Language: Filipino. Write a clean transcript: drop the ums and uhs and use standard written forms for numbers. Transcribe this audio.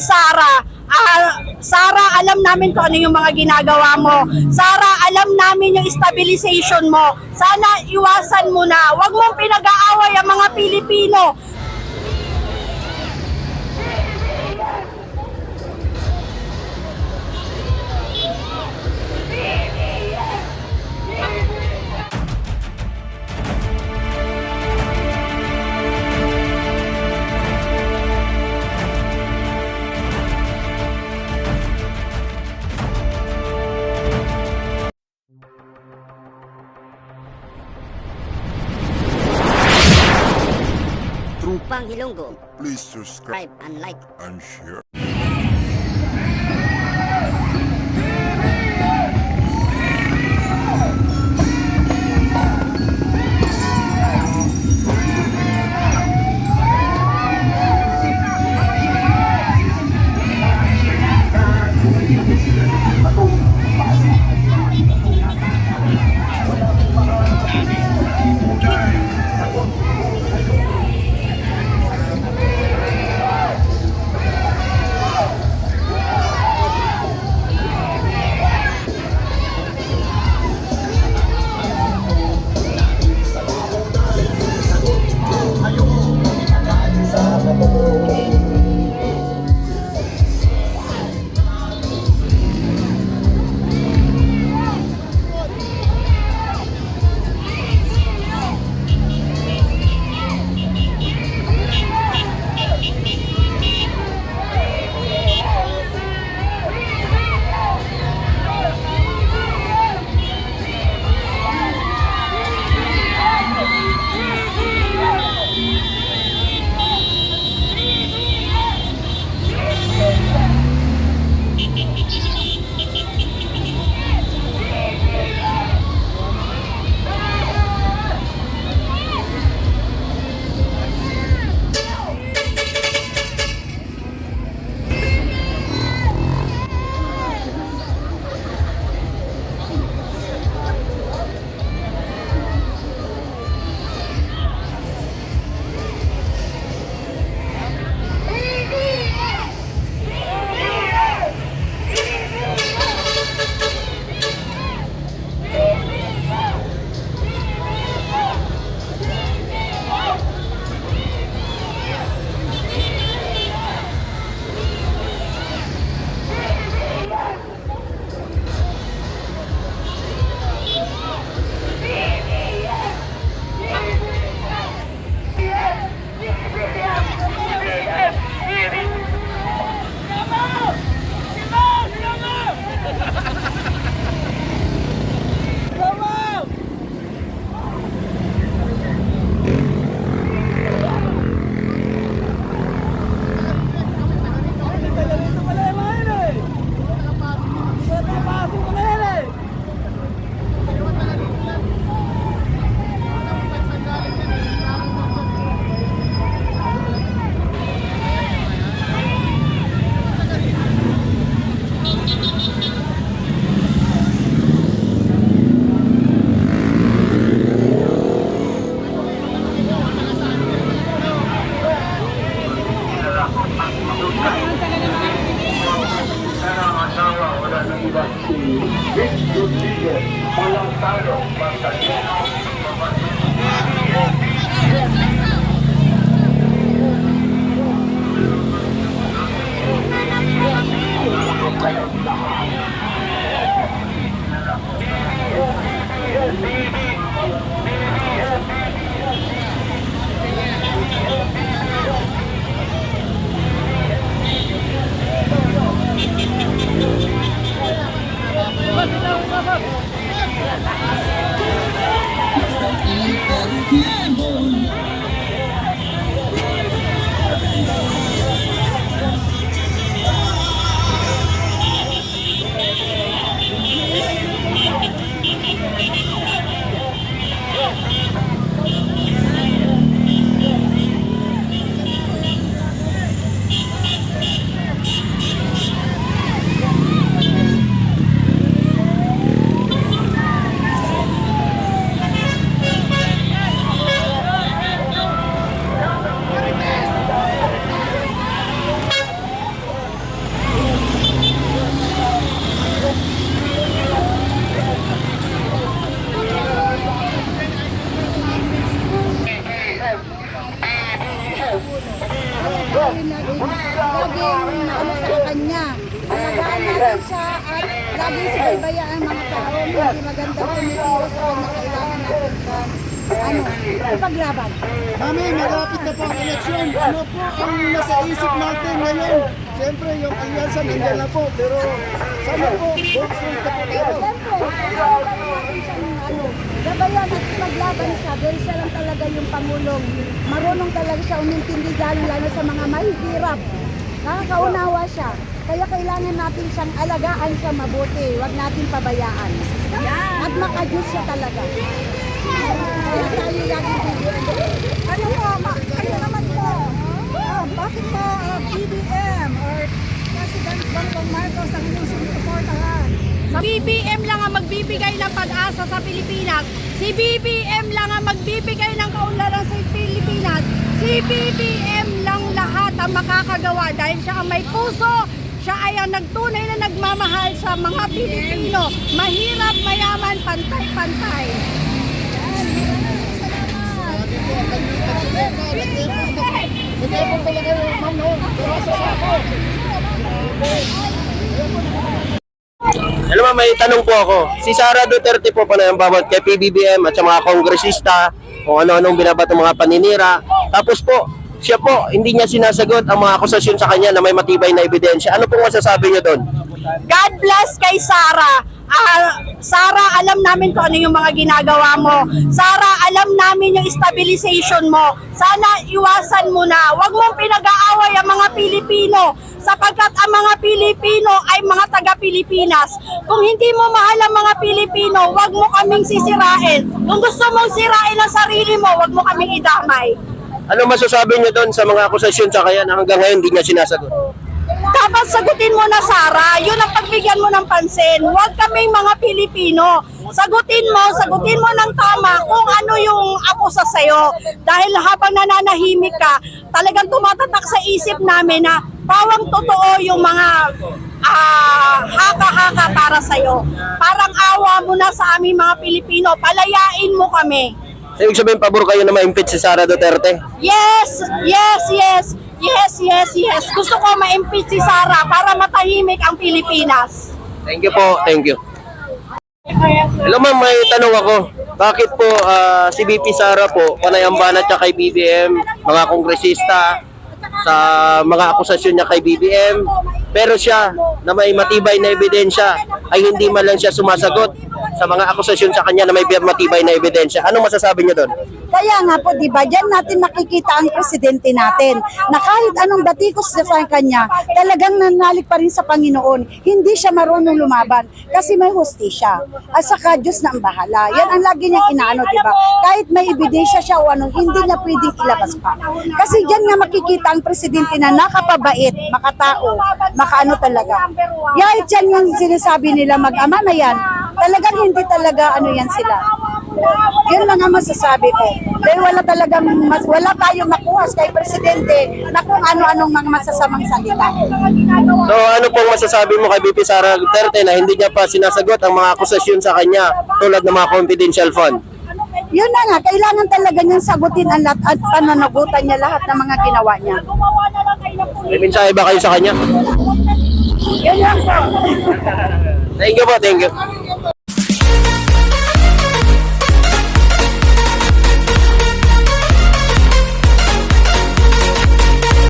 Sara. Sara, alam namin kung ano yung mga ginagawa mo. Sara, alam namin yung stabilization mo. Sana iwasan mo na. Huwag mong pinag-aaway ang mga Pilipino. Trupang Ilonggo, Please subscribe subscribe and like. and share. alagaan natin siya at laging sinubayaan ang mga tao. Hindi maganda tumitiro sa kanya. Kailangan natin ipaglaban. Mami, malapit na po ang eleksyon. Ano po ang nasa isip natin ngayon? Siyempre, yung alyansa nandiyan na po. Pero sana po, vote for the po tayo. Siyempre, natin siyang gabayan at maglaban siya. Dahil siya lang talaga yung Pangulong. Marunong talaga siya umintindi lalo sa mga mahihirap. Nakakaunawa siya. Kaya kailangan natin siyang alagaan siya mabuti. Huwag natin pabayaan. At makajus siya talaga. Kaya tayo laging bibigyan. Ano po, kayo naman po, bakit po BBM or President Bongbong Marcos ang inyong sinusuportahan? BBM lang ang magbibigay ng pag-asa sa Pilipinas. Si BBM lang ang magbibigay ng kaunlaran sa Pilipinas. Si BBM lang lahat ang makakagawa dahil siya ang may puso. Siya ay ang nagtunay na nagmamahal sa mga Pilipino. Mahirap, mayaman, pantay-pantay. Alam mo, may tanong po ako. Si Sara Duterte po panayambawat kay PBBM at sa mga kongresista kung ano-anong binabato mga paninira. Tapos po, siya po, hindi niya sinasagot ang mga akusasyon sa kanya na may matibay na ebidensya. Ano pong masasabi niyo doon? God bless kay Sara. Sara, alam namin kung ano yung mga ginagawa mo. Sara, alam namin yung stabilization mo. Sana iwasan mo na. Huwag mong pinag-aaway ang mga Pilipino sapagkat ang mga Pilipino ay mga taga-Pilipinas. Kung hindi mo mahal ang mga Pilipino, huwag mo kaming sisirain. Kung gusto mong sirain ang sarili mo, huwag mo kaming idamay. Ano masasabi niyo doon sa mga akusasyon sa kanya na hanggang ngayon hindi niya sinasagot? Dapat sagutin mo na, Sara. Yun ang pagbigyan mo ng pansin. Huwag kaming mga Pilipino. Sagutin mo ng tama kung ano yung akusa sa'yo. Dahil habang nananahimik ka, talagang tumatatak sa isip namin na pawang totoo yung mga haka-haka para sa'yo. Parang awa mo na sa aming mga Pilipino. Palayain mo kami. So, ibig sabihin, pabor kayo na ma-impeach si Sara Duterte? Yes! Yes, yes! Yes, yes, yes. Gusto ko ma-impeach si Sara para matahimik ang Pilipinas. Thank you po, thank you. Hello ma'am, may tanong ako. Bakit po si VP Sara po, panayambanat niya kay BBM, mga kongresista, sa mga akusasyon niya kay BBM, pero siya na may matibay na ebidensya ay hindi man lang siya sumasagot sa mga akusasyon sa kanya na may matibay na ebidensya. Anong masasabi niyo doon? Kaya nga po, di ba, diyan natin makikita ang presidente natin na kahit anong batikos sa kanya, talagang nanalik pa rin sa Panginoon. Hindi siya marunong lumaban kasi may hustisya. At saka Diyos na ang bahala. Yan ang lagi niyang inaano, di ba? Kahit may ebidensya siya o anong, hindi niya pwedeng ilabas pa. Kasi diyan nga makikita ang presidente na nakapabait, makatao, makaano talaga. Kahit yan yung sinasabi nila, mag-ama na yan, talagang hindi talaga ano yan sila. Yun lang ang masasabi ko. Dahil wala tayong makuha kay presidente na kung ano-anong mga masasamang salita. So ano pong masasabi mo kay VP Sara Duterte na hindi niya pa sinasagot ang mga akusasyon sa kanya tulad ng mga confidential fund? Yun na nga, kailangan talaga niyang sagutin ang lahat at pananagutan niya lahat ng mga ginawa niya. May mensahe ba kayo sa kanya? Yun lang po. Thank you po, thank you.